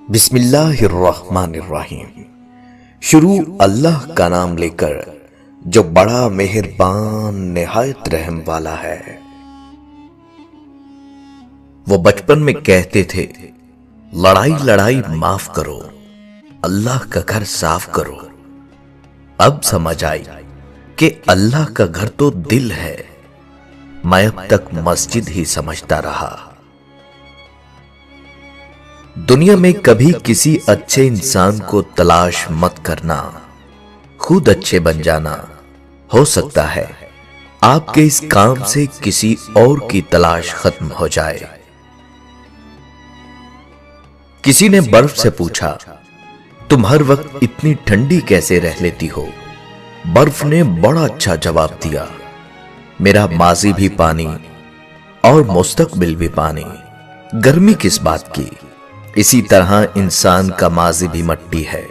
बिस्मिल्लाहिर्रहमानिर्रहीम। शुरू अल्लाह का नाम लेकर जो बड़ा मेहरबान निहायत रहम वाला है। वो बचपन में कहते थे, लड़ाई लड़ाई माफ करो, अल्लाह का घर साफ करो। अब समझ आई कि अल्लाह का घर तो दिल है। मैं अब तक मस्जिद ही समझता रहा। दुनिया में कभी किसी अच्छे इंसान को तलाश मत करना, खुद अच्छे बन जाना। हो सकता है आपके इस काम से किसी और की तलाश खत्म हो जाए। किसी ने बर्फ से पूछा, तुम हर वक्त इतनी ठंडी कैसे रह लेती हो? बर्फ ने बड़ा अच्छा जवाब दिया, मेरा माजी भी पानी और मुस्तकबिल भी पानी, गर्मी किस बात की। इसी तरह इंसान का माजी भी मट्टी है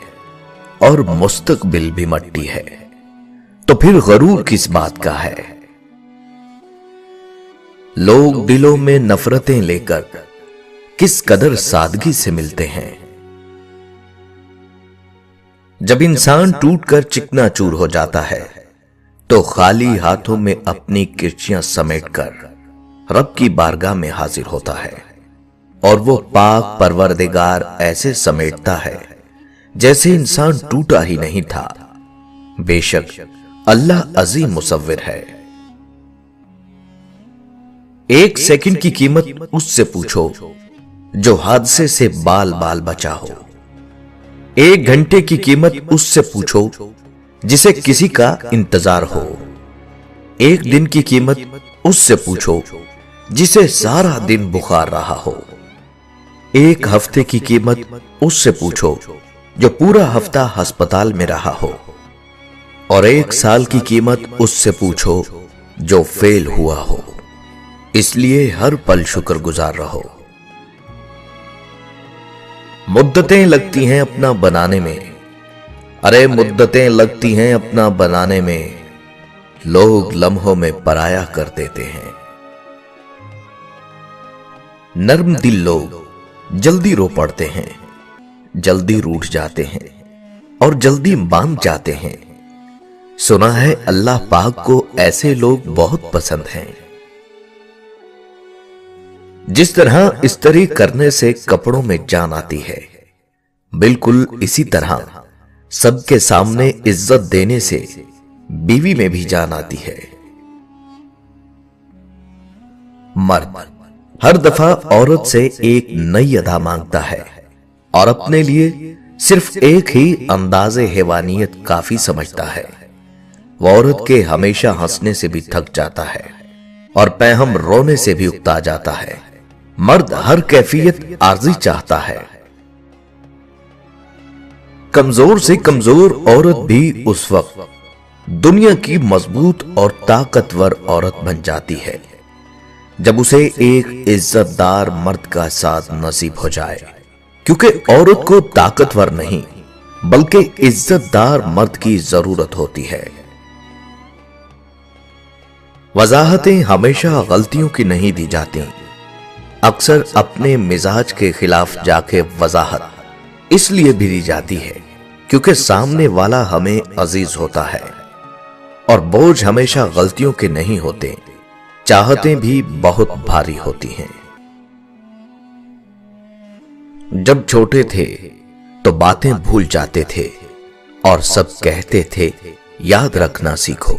और मुस्तकबिल भी मट्टी है, तो फिर गरूर किस बात का है। लोग दिलों में नफरतें लेकर किस कदर सादगी से मिलते हैं। जब इंसान टूटकर चिकनाचूर हो जाता है तो खाली हाथों में अपनी किर्चियां समेटकर रब की बारगाह में हाजिर होता है और वो पाक परवरदिगार ऐसे समेटता है जैसे इंसान टूटा ही नहीं था। बेशक अल्लाह अजीम मुसव्विर है। एक सेकंड की कीमत उससे पूछो जो हादसे से बाल बाल बचा हो। एक घंटे की कीमत उससे पूछो जिसे किसी का इंतजार हो। एक दिन की कीमत उससे पूछो जिसे सारा दिन बुखार रहा हो। एक हफ्ते की कीमत उससे पूछो जो पूरा हफ्ता अस्पताल में रहा हो। और एक साल की कीमत उससे पूछो जो फेल हुआ हो। इसलिए हर पल शुक्रगुजार रहो। मुद्दतें लगती हैं अपना बनाने में, अरे मुद्दतें लगती हैं अपना बनाने में, लोग लम्हों में पराया कर देते हैं। नर्म दिल लोग जल्दी रो पड़ते हैं, जल्दी रूठ जाते हैं और जल्दी मान जाते हैं। सुना है अल्लाह पाक को ऐसे लोग बहुत पसंद हैं। जिस तरह इस्त्री करने से कपड़ों में जान आती है, बिल्कुल इसी तरह सबके सामने इज्जत देने से बीवी में भी जान आती है। मर्द हर दफा औरत से एक नई अदा मांगता है और अपने लिए सिर्फ एक ही अंदाज़े हैवानियत काफी समझता है। वो औरत के हमेशा हंसने से भी थक जाता है और पैहम रोने से भी उकता जाता है। मर्द हर कैफियत आर्जी चाहता है। कमजोर से कमजोर औरत भी उस वक्त दुनिया की मजबूत और ताकतवर औरत बन जाती है जब उसे एक इज्जतदार मर्द का साथ नसीब हो जाए, क्योंकि औरत को ताकतवर नहीं बल्कि इज्जतदार मर्द की जरूरत होती है। वजाहतें हमेशा गलतियों की नहीं दी जाती। अक्सर अपने मिजाज के खिलाफ जाके वजाहत इसलिए भी दी जाती है क्योंकि सामने वाला हमें अजीज होता है। और बोझ हमेशा गलतियों के नहीं होते, चाहतें भी बहुत भारी होती हैं। जब छोटे थे तो बातें भूल जाते थे और सब कहते थे याद रखना सीखो।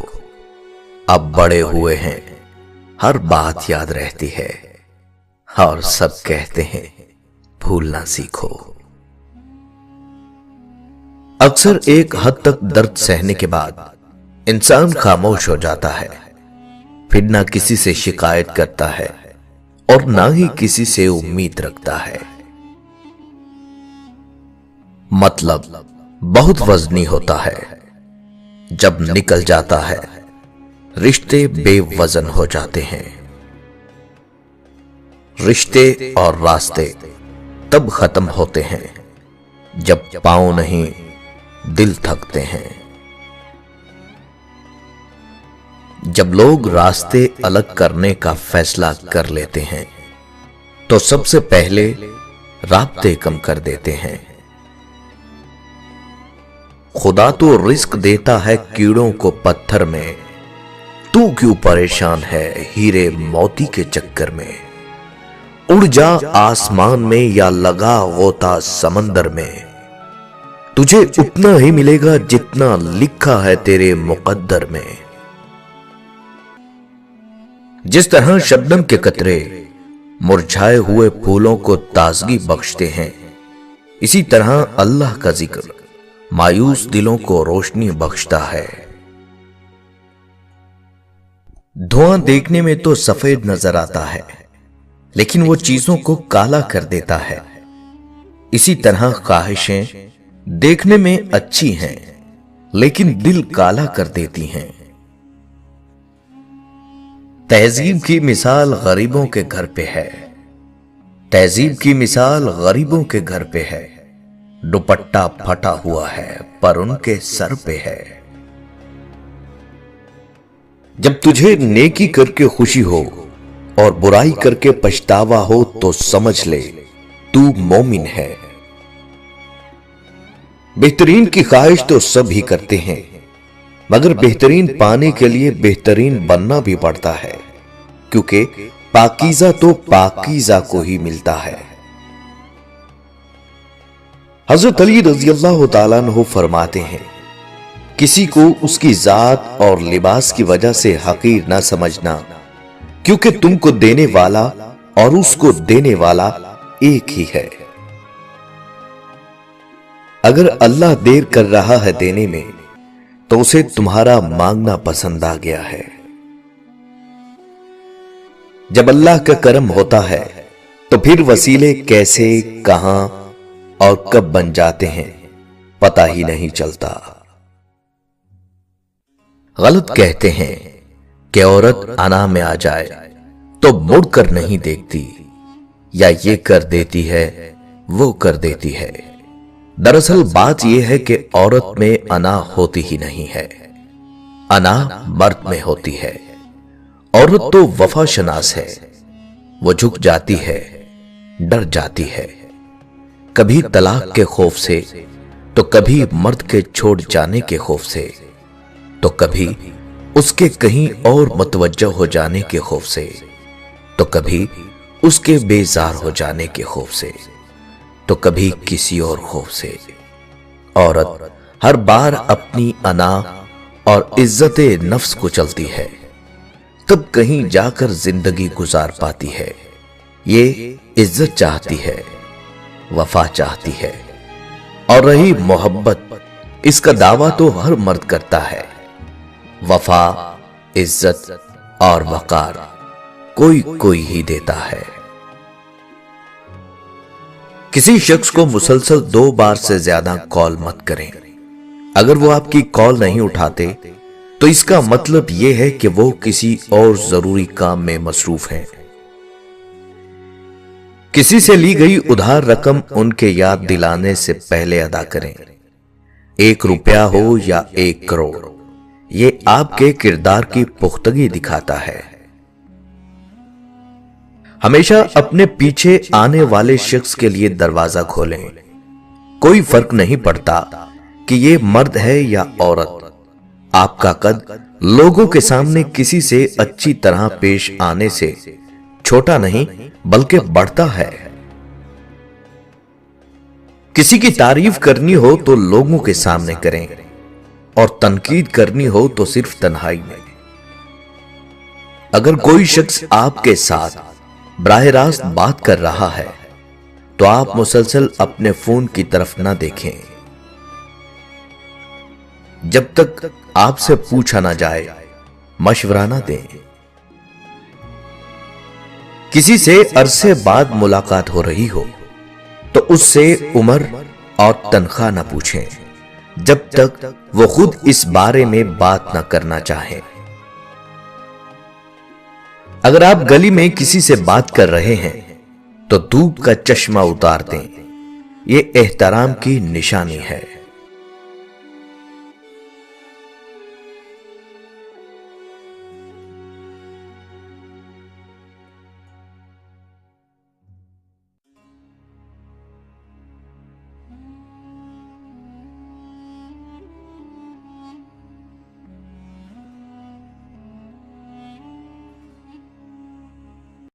अब बड़े हुए हैं, हर बात याद रहती है और सब कहते हैं भूलना सीखो। अक्सर एक हद तक दर्द सहने के बाद इंसान खामोश हो जाता है, फिर ना किसी से शिकायत करता है और ना ही किसी से उम्मीद रखता है। मतलब बहुत वजनी होता है। जब निकल जाता है रिश्ते बेवजन हो जाते हैं। रिश्ते और रास्ते तब खत्म होते हैं जब पांव नहीं दिल थकते हैं। जब लोग रास्ते अलग करने का फैसला कर लेते हैं तो सबसे पहले राब्ते कम कर देते हैं। खुदा तो रिस्क देता है कीड़ों को पत्थर में, तू क्यों परेशान है हीरे मोती के चक्कर में। उड़ जा आसमान में या लगा गोता समंदर में, तुझे उतना ही मिलेगा जितना लिखा है तेरे मुकद्दर में। जिस तरह शबनम के कतरे मुरझाए हुए फूलों को ताजगी बख्शते हैं, इसी तरह अल्लाह का जिक्र मायूस दिलों को रोशनी बख्शता है। धुआं देखने में तो सफेद नजर आता है, लेकिन वो चीजों को काला कर देता है। इसी तरह ख्वाहिशें देखने में अच्छी हैं, लेकिन दिल काला कर देती हैं। तहजीब की मिसाल गरीबों के घर पे है, तहजीब की मिसाल गरीबों के घर पे है। दुपट्टा फटा हुआ है पर उनके सर पे है। जब तुझे नेकी करके खुशी हो और बुराई करके पछतावा हो तो समझ ले तू मोमिन है। बेहतरीन की ख्वाहिश तो सब ही करते हैं, मगर बेहतरीन पाने के लिए बेहतरीन बनना भी पड़ता है, क्योंकि पाकीज़ा तो पाकीज़ा को ही मिलता है। हजरत अली रज़ी अल्लाह तआला अन्हु फरमाते हैं, किसी को उसकी जात और लिबास की वजह से हकीर ना समझना, क्योंकि तुमको देने वाला और उसको देने वाला एक ही है। अगर अल्लाह देर कर रहा है देने में, तो उसे तुम्हारा मांगना पसंद आ गया है। जब अल्लाह का करम होता है तो फिर वसीले कैसे, कहां और कब बन जाते हैं पता ही नहीं चलता। गलत कहते हैं कि औरत अना में आ जाए तो मुड़कर नहीं देखती, या ये कर देती है वो कर देती है। दरअसल बात यह है कि औरत में अना होती ही नहीं है, अना मर्द में होती है। औरत तो वफा शनास है, वो झुक जाती है, डर जाती है, कभी तलाक के खौफ से, तो कभी मर्द के छोड़ जाने के खौफ से, तो कभी उसके कहीं और मतवज्जह हो जाने के खौफ से, तो कभी उसके बेजार हो जाने के खौफ से, तो कभी किसी और खौफ से। औरत हर बार अपनी अना और इज्जत नफ्स को चलती है, तब कहीं जाकर जिंदगी गुजार पाती है। ये इज्जत चाहती है, वफा चाहती है। और रही मोहब्बत, इसका दावा तो हर मर्द करता है। वफा, इज्जत और वकार कोई कोई ही देता है। किसी शख्स को मुसलसल 2 बार से ज्यादा कॉल मत करें। अगर वो आपकी कॉल नहीं उठाते तो इसका मतलब यह है कि वो किसी और जरूरी काम में मसरूफ हैं। किसी से ली गई उधार रकम उनके याद दिलाने से पहले अदा करें। 1 रुपया हो या 1 करोड़, ये आपके किरदार की पुख्तगी दिखाता है। हमेशा अपने पीछे आने वाले शख्स के लिए दरवाजा खोलें। कोई फर्क नहीं पड़ता कि ये मर्द है या औरत। आपका कद लोगों के सामने किसी से अच्छी तरह पेश आने से छोटा नहीं बल्कि बढ़ता है। किसी की तारीफ करनी हो तो लोगों के सामने करें, और तनकीद करनी हो तो सिर्फ तन्हाई में। अगर कोई शख्स आपके साथ बराह रास्त बात कर रहा है तो आप मुसलसल अपने फोन की तरफ ना देखें जब तक आपसे पूछा ना जाए, मशवरा ना दें। किसी से अरसे बाद मुलाकात हो रही हो तो उससे उम्र और तनख्वाह ना पूछें जब तक वो खुद इस बारे में बात ना करना चाहे। अगर आप गली में किसी से बात कर रहे हैं तो धूप का चश्मा उतार दें, यह एहतराम की निशानी है।